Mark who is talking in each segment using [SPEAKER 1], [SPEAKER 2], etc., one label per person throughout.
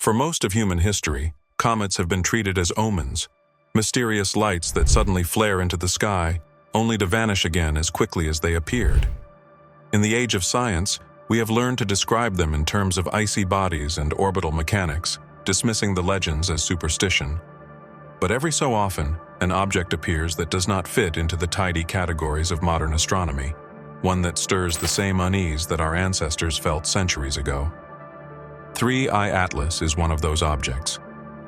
[SPEAKER 1] For most of human history, comets have been treated as omens, mysterious lights that suddenly flare into the sky, only to vanish again as quickly as they appeared. In the age of science, we have learned to describe them in terms of icy bodies and orbital mechanics, dismissing the legends as superstition. But every so often, an object appears that does not fit into the tidy categories of modern astronomy, one that stirs the same unease that our ancestors felt centuries ago. 3I Atlas is one of those objects.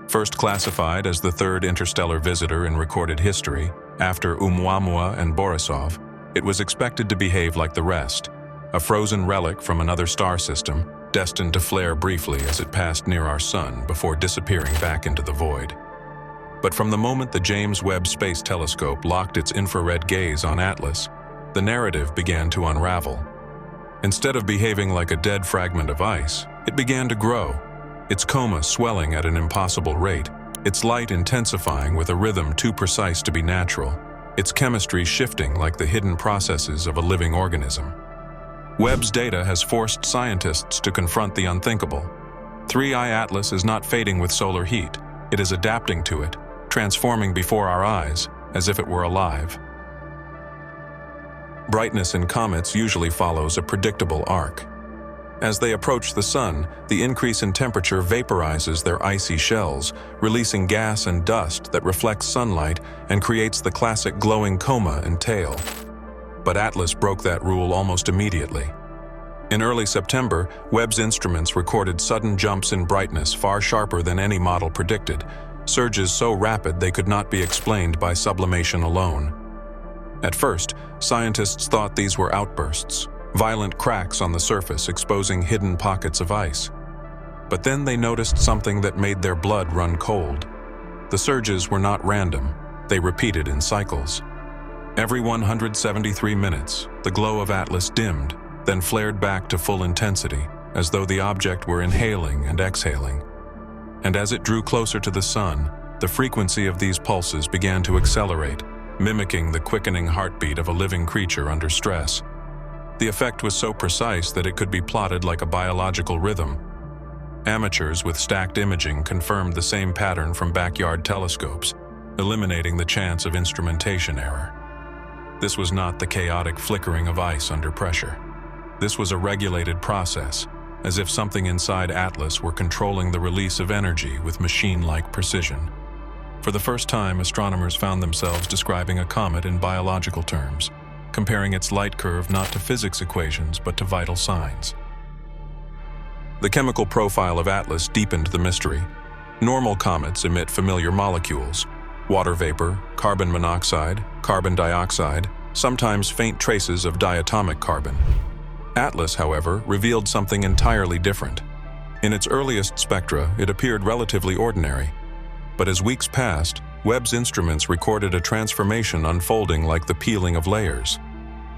[SPEAKER 1] First classified as the third interstellar visitor in recorded history, after Oumuamua and Borisov, it was expected to behave like the rest, a frozen relic from another star system, destined to flare briefly as it passed near our sun before disappearing back into the void. But from the moment the James Webb Space Telescope locked its infrared gaze on Atlas, the narrative began to unravel. Instead of behaving like a dead fragment of ice, it began to grow, its coma swelling at an impossible rate, its light intensifying with a rhythm too precise to be natural, its chemistry shifting like the hidden processes of a living organism. Webb's data has forced scientists to confront the unthinkable. 3I Atlas is not fading with solar heat, it is adapting to it, transforming before our eyes, as if it were alive. Brightness in comets usually follows a predictable arc. As they approach the sun, the increase in temperature vaporizes their icy shells, releasing gas and dust that reflects sunlight and creates the classic glowing coma and tail. But Atlas broke that rule almost immediately. In early September, Webb's instruments recorded sudden jumps in brightness far sharper than any model predicted, surges so rapid they could not be explained by sublimation alone. At first, scientists thought these were outbursts, violent cracks on the surface exposing hidden pockets of ice. But then they noticed something that made their blood run cold. The surges were not random, they repeated in cycles. Every 173 minutes, the glow of Atlas dimmed, then flared back to full intensity, as though the object were inhaling and exhaling. And as it drew closer to the sun, the frequency of these pulses began to accelerate, mimicking the quickening heartbeat of a living creature under stress. The effect was so precise that it could be plotted like a biological rhythm. Amateurs with stacked imaging confirmed the same pattern from backyard telescopes, eliminating the chance of instrumentation error. This was not the chaotic flickering of ice under pressure. This was a regulated process, as if something inside Atlas were controlling the release of energy with machine-like precision. For the first time, astronomers found themselves describing a comet in biological terms, comparing its light curve not to physics equations but to vital signs. The chemical profile of Atlas deepened the mystery. Normal comets emit familiar molecules: water vapor, carbon monoxide, carbon dioxide, sometimes faint traces of diatomic carbon. Atlas, however, revealed something entirely different. In its earliest spectra, it appeared relatively ordinary. But as weeks passed, Webb's instruments recorded a transformation unfolding like the peeling of layers.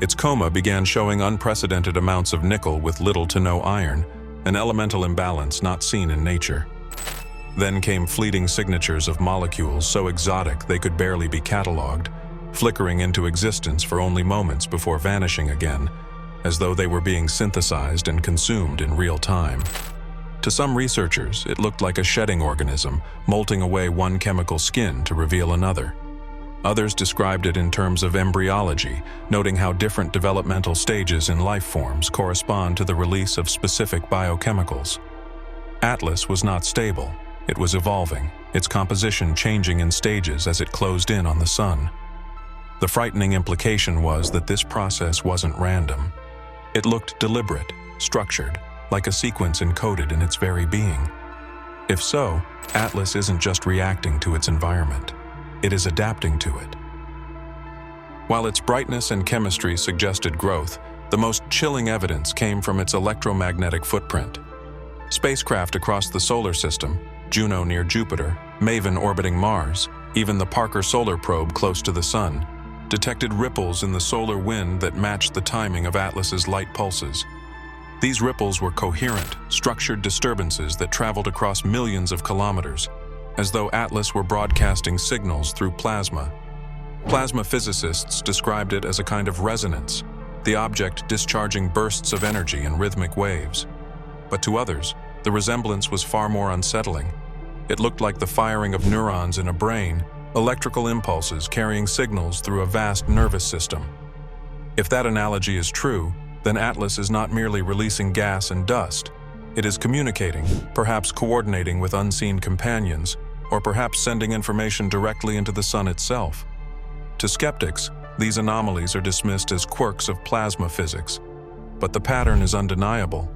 [SPEAKER 1] Its coma began showing unprecedented amounts of nickel with little to no iron, an elemental imbalance not seen in nature. Then came fleeting signatures of molecules so exotic they could barely be catalogued, flickering into existence for only moments before vanishing again, as though they were being synthesized and consumed in real time. To some researchers, it looked like a shedding organism, molting away one chemical skin to reveal another. Others described it in terms of embryology, noting how different developmental stages in life forms correspond to the release of specific biochemicals. Atlas was not stable. It was evolving, its composition changing in stages as it closed in on the sun. The frightening implication was that this process wasn't random. It looked deliberate, structured, like a sequence encoded in its very being. If so, Atlas isn't just reacting to its environment, it is adapting to it. While its brightness and chemistry suggested growth, the most chilling evidence came from its electromagnetic footprint. Spacecraft across the solar system, Juno near Jupiter, Maven orbiting Mars, even the Parker Solar Probe close to the Sun, detected ripples in the solar wind that matched the timing of Atlas's light pulses. These ripples were coherent, structured disturbances that traveled across millions of kilometers, as though Atlas were broadcasting signals through plasma. Plasma physicists described it as a kind of resonance, the object discharging bursts of energy in rhythmic waves. But to others, the resemblance was far more unsettling. It looked like the firing of neurons in a brain, electrical impulses carrying signals through a vast nervous system. If that analogy is true, then Atlas is not merely releasing gas and dust. It is communicating, perhaps coordinating with unseen companions, or perhaps sending information directly into the sun itself. To skeptics, these anomalies are dismissed as quirks of plasma physics. But the pattern is undeniable.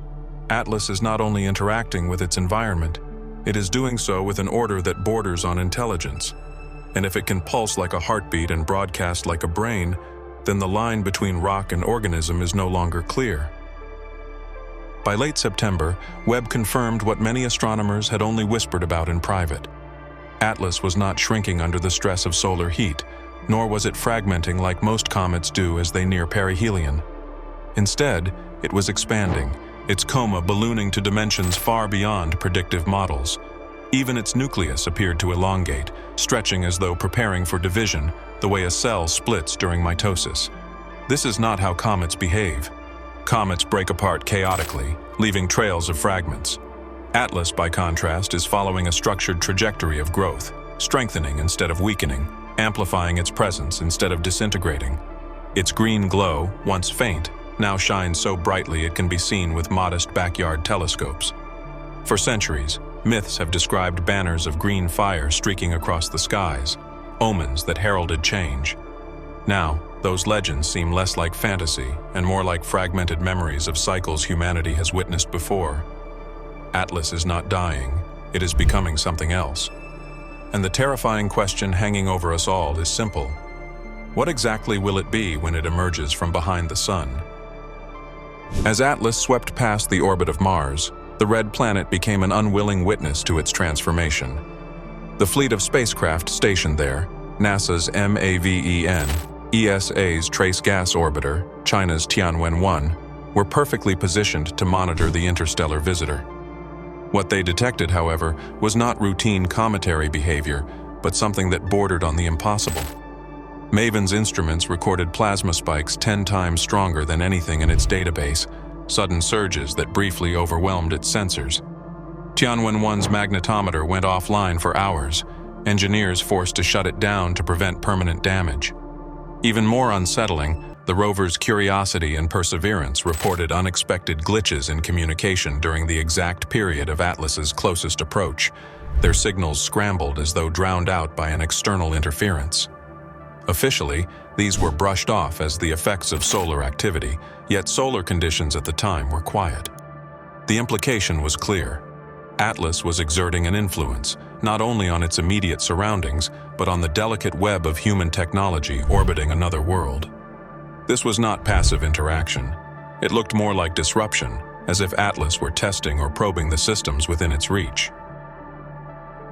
[SPEAKER 1] Atlas is not only interacting with its environment, it is doing so with an order that borders on intelligence. And if it can pulse like a heartbeat and broadcast like a brain, then the line between rock and organism is no longer clear. By late September, Webb confirmed what many astronomers had only whispered about in private. Atlas was not shrinking under the stress of solar heat, nor was it fragmenting like most comets do as they near perihelion. Instead, it was expanding, its coma ballooning to dimensions far beyond predictive models. Even its nucleus appeared to elongate, stretching as though preparing for division, the way a cell splits during mitosis. This is not how comets behave. Comets break apart chaotically, leaving trails of fragments. Atlas, by contrast, is following a structured trajectory of growth, strengthening instead of weakening, amplifying its presence instead of disintegrating. Its green glow, once faint, now shines so brightly it can be seen with modest backyard telescopes. For centuries, myths have described banners of green fire streaking across the skies, omens that heralded change. Now, those legends seem less like fantasy and more like fragmented memories of cycles humanity has witnessed before. Atlas is not dying, it is becoming something else. And the terrifying question hanging over us all is simple. What exactly will it be when it emerges from behind the sun? As Atlas swept past the orbit of Mars, the red planet became an unwilling witness to its transformation. The fleet of spacecraft stationed there, NASA's MAVEN, ESA's Trace Gas Orbiter, China's Tianwen-1, were perfectly positioned to monitor the interstellar visitor. What they detected, however, was not routine cometary behavior, but something that bordered on the impossible. MAVEN's instruments recorded plasma spikes 10 times stronger than anything in its database, sudden surges that briefly overwhelmed its sensors. Tianwen-1's magnetometer went offline for hours, engineers forced to shut it down to prevent permanent damage. Even more unsettling, the rover's curiosity and perseverance reported unexpected glitches in communication during the exact period of Atlas's closest approach. Their signals scrambled as though drowned out by an external interference. Officially, these were brushed off as the effects of solar activity, yet solar conditions at the time were quiet. The implication was clear. Atlas was exerting an influence, not only on its immediate surroundings, but on the delicate web of human technology orbiting another world. This was not passive interaction. It looked more like disruption, as if Atlas were testing or probing the systems within its reach.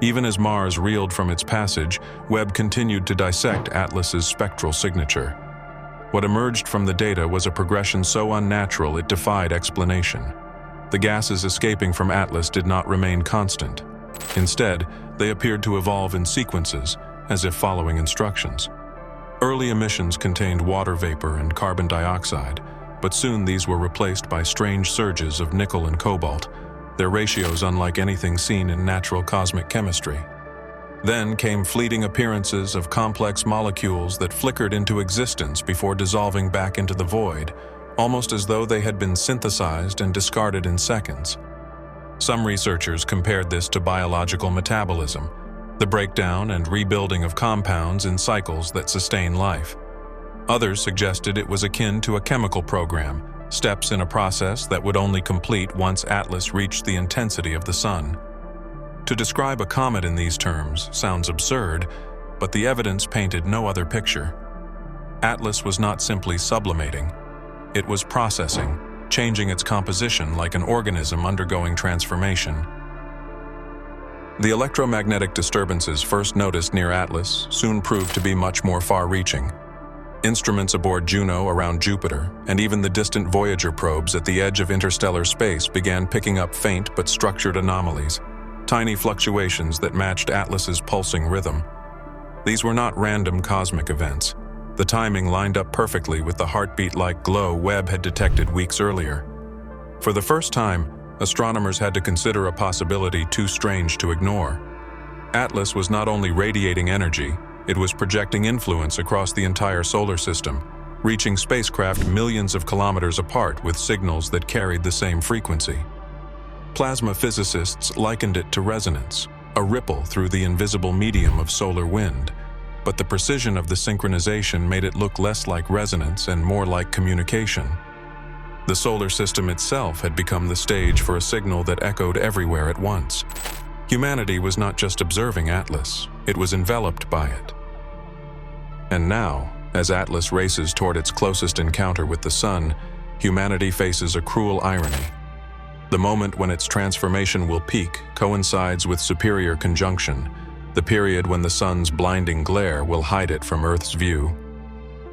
[SPEAKER 1] Even as Mars reeled from its passage, Webb continued to dissect Atlas's spectral signature. What emerged from the data was a progression so unnatural it defied explanation. The gases escaping from Atlas did not remain constant. Instead, they appeared to evolve in sequences, as if following instructions. Early emissions contained water vapor and carbon dioxide, but soon these were replaced by strange surges of nickel and cobalt, their ratios unlike anything seen in natural cosmic chemistry. Then came fleeting appearances of complex molecules that flickered into existence before dissolving back into the void, almost as though they had been synthesized and discarded in seconds. Some researchers compared this to biological metabolism, the breakdown and rebuilding of compounds in cycles that sustain life. Others suggested it was akin to a chemical program, steps in a process that would only complete once Atlas reached the intensity of the sun. To describe a comet in these terms sounds absurd, but the evidence painted no other picture. Atlas was not simply sublimating. It was processing, changing its composition like an organism undergoing transformation. The electromagnetic disturbances first noticed near Atlas soon proved to be much more far-reaching. Instruments aboard Juno around Jupiter, and even the distant Voyager probes at the edge of interstellar space began picking up faint but structured anomalies, tiny fluctuations that matched Atlas's pulsing rhythm. These were not random cosmic events. The timing lined up perfectly with the heartbeat-like glow Webb had detected weeks earlier. For the first time, astronomers had to consider a possibility too strange to ignore. Atlas was not only radiating energy, it was projecting influence across the entire solar system, reaching spacecraft millions of kilometers apart with signals that carried the same frequency. Plasma physicists likened it to resonance, a ripple through the invisible medium of solar wind, but the precision of the synchronization made it look less like resonance and more like communication. The solar system itself had become the stage for a signal that echoed everywhere at once. Humanity was not just observing Atlas, it was enveloped by it. And now, as Atlas races toward its closest encounter with the Sun, humanity faces a cruel irony. The moment when its transformation will peak coincides with superior conjunction, the period when the Sun's blinding glare will hide it from Earth's view.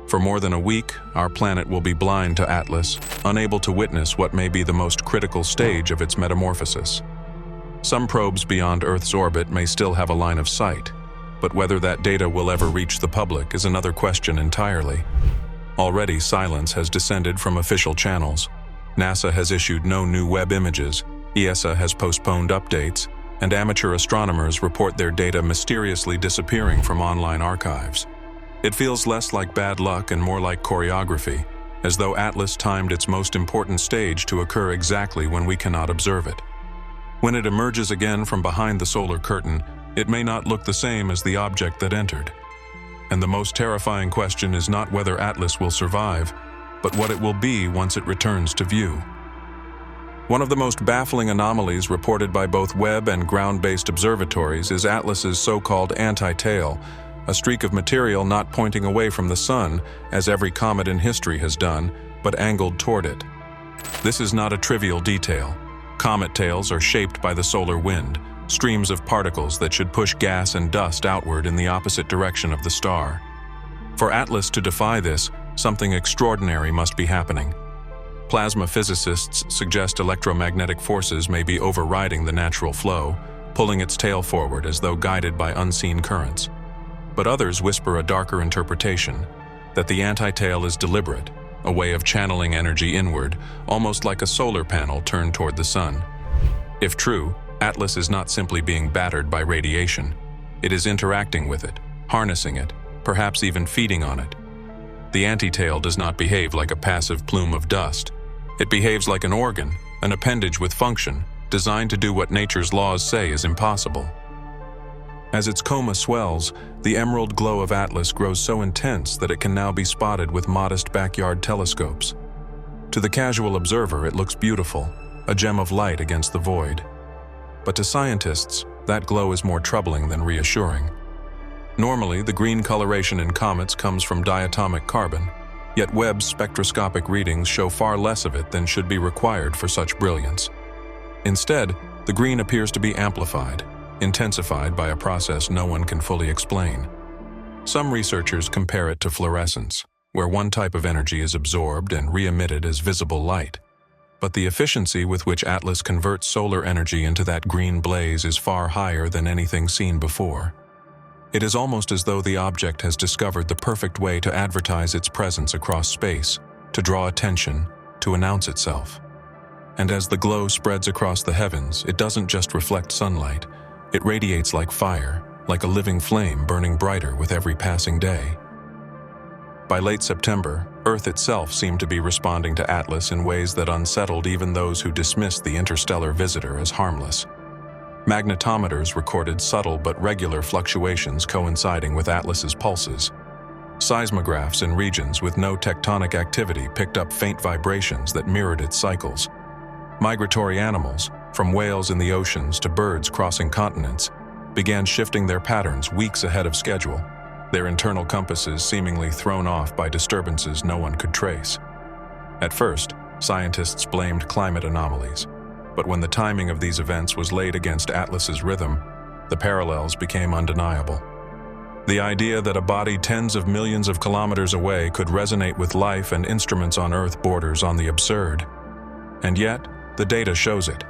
[SPEAKER 1] For more than a week, our planet will be blind to Atlas, unable to witness what may be the most critical stage of its metamorphosis. Some probes beyond Earth's orbit may still have a line of sight, but whether that data will ever reach the public is another question entirely. Already, silence has descended from official channels. NASA has issued no new Webb images, ESA has postponed updates, and amateur astronomers report their data mysteriously disappearing from online archives. It feels less like bad luck and more like choreography, as though Atlas timed its most important stage to occur exactly when we cannot observe it. When it emerges again from behind the solar curtain, it may not look the same as the object that entered. And the most terrifying question is not whether Atlas will survive, but what it will be once it returns to view. One of the most baffling anomalies reported by both Webb and ground-based observatories is Atlas's so-called anti-tail, a streak of material not pointing away from the Sun, as every comet in history has done, but angled toward it. This is not a trivial detail. Comet tails are shaped by the solar wind, streams of particles that should push gas and dust outward in the opposite direction of the star. For Atlas to defy this, something extraordinary must be happening. Plasma physicists suggest electromagnetic forces may be overriding the natural flow, pulling its tail forward as though guided by unseen currents. But others whisper a darker interpretation, that the anti-tail is deliberate, a way of channeling energy inward, almost like a solar panel turned toward the Sun. If true, Atlas is not simply being battered by radiation. It is interacting with it, harnessing it, perhaps even feeding on it. The anti-tail does not behave like a passive plume of dust. It behaves like an organ, an appendage with function, designed to do what nature's laws say is impossible. As its coma swells, the emerald glow of Atlas grows so intense that it can now be spotted with modest backyard telescopes. To the casual observer, it looks beautiful, a gem of light against the void. But to scientists, that glow is more troubling than reassuring. Normally, the green coloration in comets comes from diatomic carbon, yet Webb's spectroscopic readings show far less of it than should be required for such brilliance. Instead, the green appears to be amplified, intensified by a process no one can fully explain. Some researchers compare it to fluorescence, where one type of energy is absorbed and re-emitted as visible light. But the efficiency with which Atlas converts solar energy into that green blaze is far higher than anything seen before. It is almost as though the object has discovered the perfect way to advertise its presence across space, to draw attention, to announce itself. And as the glow spreads across the heavens, it doesn't just reflect sunlight. It radiates like fire, like a living flame burning brighter with every passing day. By late September, Earth itself seemed to be responding to Atlas in ways that unsettled even those who dismissed the interstellar visitor as harmless. Magnetometers recorded subtle but regular fluctuations coinciding with Atlas's pulses. Seismographs in regions with no tectonic activity picked up faint vibrations that mirrored its cycles. Migratory animals, from whales in the oceans to birds crossing continents, began shifting their patterns weeks ahead of schedule, their internal compasses seemingly thrown off by disturbances no one could trace. At first, scientists blamed climate anomalies, but when the timing of these events was laid against Atlas's rhythm, the parallels became undeniable. The idea that a body tens of millions of kilometers away could resonate with life and instruments on Earth borders on the absurd. And yet, the data shows it.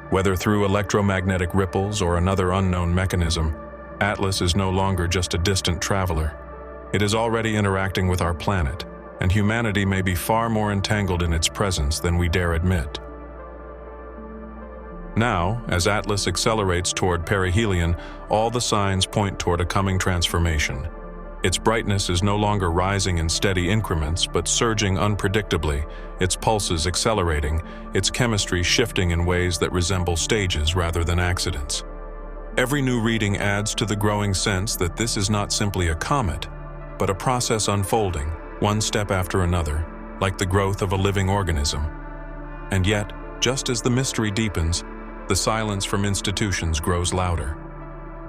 [SPEAKER 1] Whether through electromagnetic ripples or another unknown mechanism, Atlas is no longer just a distant traveler. It is already interacting with our planet, and humanity may be far more entangled in its presence than we dare admit. Now, as Atlas accelerates toward perihelion, all the signs point toward a coming transformation. Its brightness is no longer rising in steady increments, but surging unpredictably, its pulses accelerating, its chemistry shifting in ways that resemble stages rather than accidents. Every new reading adds to the growing sense that this is not simply a comet, but a process unfolding, one step after another, like the growth of a living organism. And yet, just as the mystery deepens, the silence from institutions grows louder.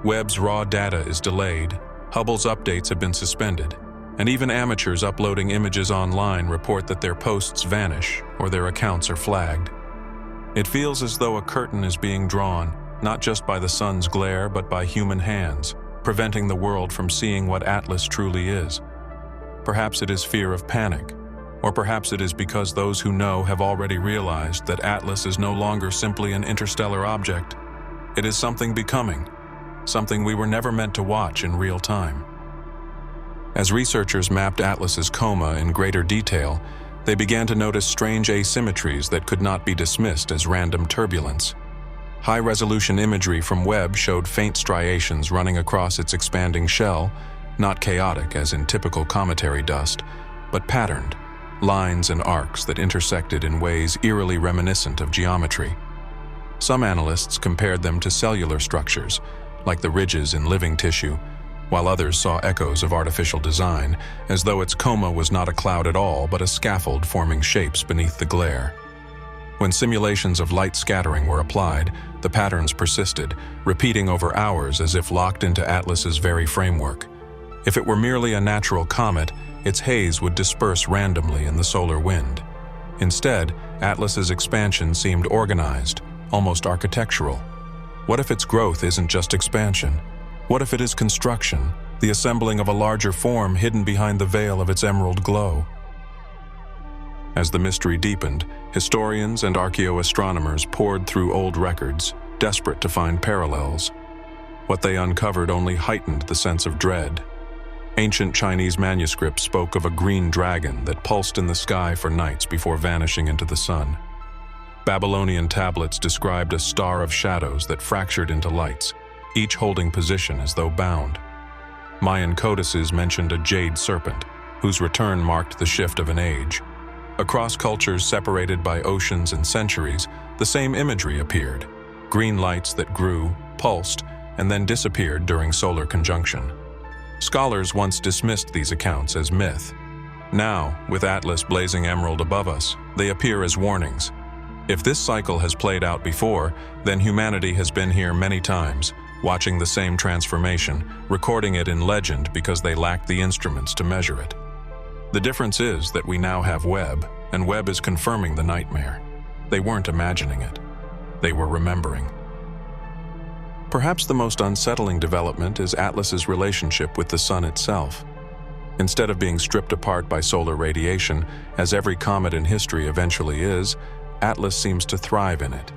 [SPEAKER 1] Webb's raw data is delayed, Hubble's updates have been suspended, and even amateurs uploading images online report that their posts vanish or their accounts are flagged. It feels as though a curtain is being drawn, not just by the sun's glare but by human hands, preventing the world from seeing what Atlas truly is. Perhaps it is fear of panic, or perhaps it is because those who know have already realized that Atlas is no longer simply an interstellar object. It is something becoming, something we were never meant to watch in real time. As researchers mapped Atlas's coma in greater detail, they began to notice strange asymmetries that could not be dismissed as random turbulence. High-resolution imagery from Webb showed faint striations running across its expanding shell, not chaotic as in typical cometary dust, but patterned, lines and arcs that intersected in ways eerily reminiscent of geometry. Some analysts compared them to cellular structures, like the ridges in living tissue, while others saw echoes of artificial design, as though its coma was not a cloud at all but a scaffold forming shapes beneath the glare. When simulations of light scattering were applied, the patterns persisted, repeating over hours as if locked into Atlas's very framework. If it were merely a natural comet, its haze would disperse randomly in the solar wind. Instead, Atlas's expansion seemed organized, almost architectural. What if its growth isn't just expansion? What if it is construction, the assembling of a larger form hidden behind the veil of its emerald glow? As the mystery deepened, historians and archaeoastronomers poured through old records, desperate to find parallels. What they uncovered only heightened the sense of dread. Ancient Chinese manuscripts spoke of a green dragon that pulsed in the sky for nights before vanishing into the sun. Babylonian tablets described a star of shadows that fractured into lights, each holding position as though bound. Mayan codices mentioned a jade serpent, whose return marked the shift of an age. Across cultures separated by oceans and centuries, the same imagery appeared: green lights that grew, pulsed, and then disappeared during solar conjunction. Scholars once dismissed these accounts as myth. Now, with Atlas blazing emerald above us, they appear as warnings. If this cycle has played out before, then humanity has been here many times, watching the same transformation, recording it in legend because they lacked the instruments to measure it. The difference is that we now have Webb, and Webb is confirming the nightmare. They weren't imagining it. They were remembering. Perhaps the most unsettling development is Atlas's relationship with the sun itself. Instead of being stripped apart by solar radiation, as every comet in history eventually is, Atlas seems to thrive in it.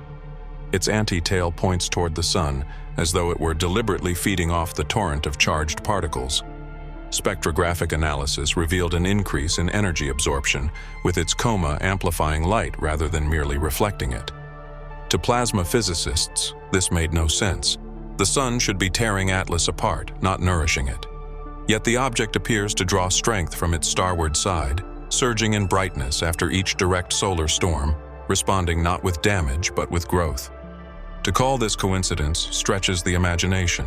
[SPEAKER 1] Its anti-tail points toward the sun, as though it were deliberately feeding off the torrent of charged particles. Spectrographic analysis revealed an increase in energy absorption, with its coma amplifying light rather than merely reflecting it. To plasma physicists, this made no sense. The sun should be tearing Atlas apart, not nourishing it. Yet the object appears to draw strength from its starward side, surging in brightness after each direct solar storm, responding not with damage but with growth. To call this coincidence stretches the imagination.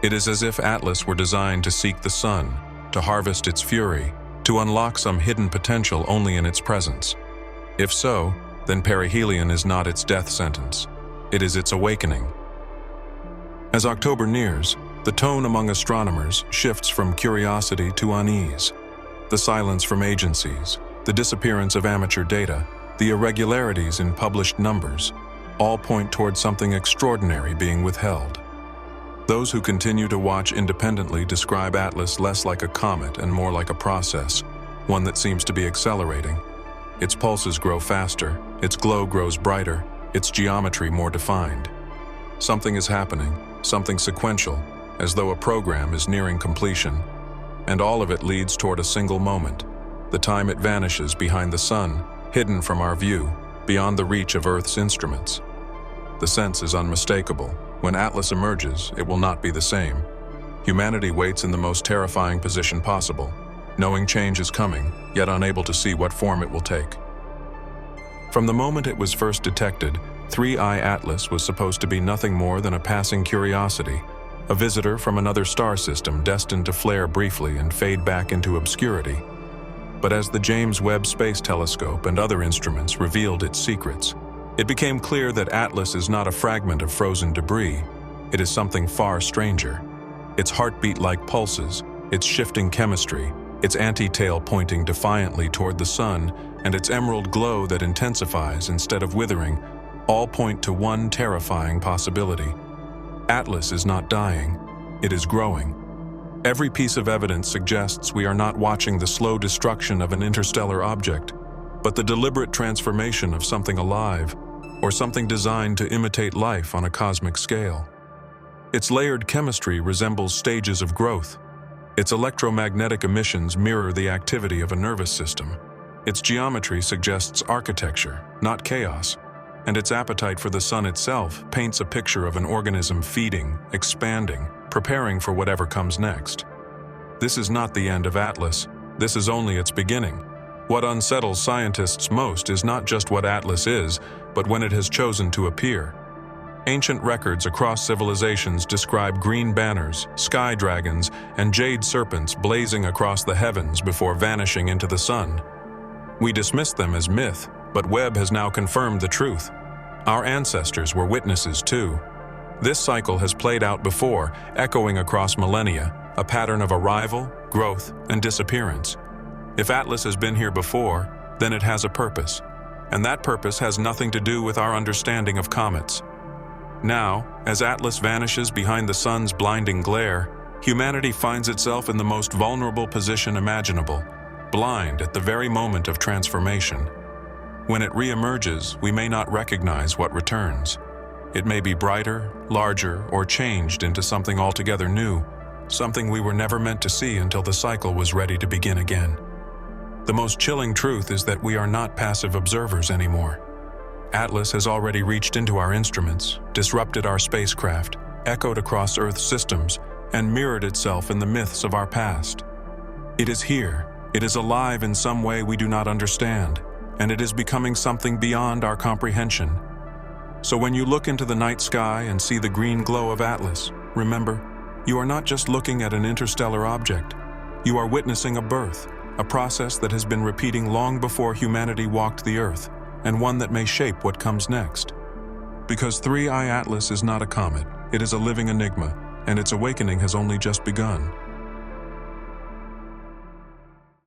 [SPEAKER 1] It is as if Atlas were designed to seek the sun, to harvest its fury, to unlock some hidden potential only in its presence. If so, then perihelion is not its death sentence. It is its awakening. As October nears, the tone among astronomers shifts from curiosity to unease. The silence from agencies, the disappearance of amateur data, the irregularities in published numbers, all point toward something extraordinary being withheld. Those who continue to watch independently describe Atlas less like a comet and more like a process, one that seems to be accelerating. Its pulses grow faster, its glow grows brighter, its geometry more defined. Something is happening, something sequential, as though a program is nearing completion, and all of it leads toward a single moment, the time it vanishes behind the sun, hidden from our view, beyond the reach of Earth's instruments. The sense is unmistakable. When Atlas emerges, it will not be the same. Humanity waits in the most terrifying position possible, knowing change is coming, yet unable to see what form it will take. From the moment it was first detected, 3I Atlas was supposed to be nothing more than a passing curiosity, a visitor from another star system destined to flare briefly and fade back into obscurity. But as the James Webb Space Telescope and other instruments revealed its secrets, it became clear that Atlas is not a fragment of frozen debris. It is something far stranger. Its heartbeat-like pulses, its shifting chemistry, its anti-tail pointing defiantly toward the sun, and its emerald glow that intensifies instead of withering, all point to one terrifying possibility. Atlas is not dying, it is growing. Every piece of evidence suggests we are not watching the slow destruction of an interstellar object, but the deliberate transformation of something alive, or something designed to imitate life on a cosmic scale. Its layered chemistry resembles stages of growth. Its electromagnetic emissions mirror the activity of a nervous system. Its geometry suggests architecture, not chaos, and its appetite for the sun itself paints a picture of an organism feeding, expanding, preparing for whatever comes next. This is not the end of Atlas. This is only its beginning. What unsettles scientists most is not just what Atlas is, but when it has chosen to appear. Ancient records across civilizations describe green banners, sky dragons, and jade serpents blazing across the heavens before vanishing into the sun. We dismiss them as myth, but Webb has now confirmed the truth. Our ancestors were witnesses too. This cycle has played out before, echoing across millennia, a pattern of arrival, growth, and disappearance. If Atlas has been here before, then it has a purpose, and that purpose has nothing to do with our understanding of comets. Now, as Atlas vanishes behind the sun's blinding glare, humanity finds itself in the most vulnerable position imaginable, blind at the very moment of transformation. When it re-emerges, we may not recognize what returns. It may be brighter, larger, or changed into something altogether new, something we were never meant to see until the cycle was ready to begin again. The most chilling truth is that we are not passive observers anymore. Atlas has already reached into our instruments, disrupted our spacecraft, echoed across Earth's systems, and mirrored itself in the myths of our past. It is here, it is alive in some way we do not understand, and it is becoming something beyond our comprehension. So when you look into the night sky and see the green glow of Atlas, remember, you are not just looking at an interstellar object. You are witnessing a birth, a process that has been repeating long before humanity walked the Earth, and one that may shape what comes next. Because 3I Atlas is not a comet, it is a living enigma, and its awakening has only just begun.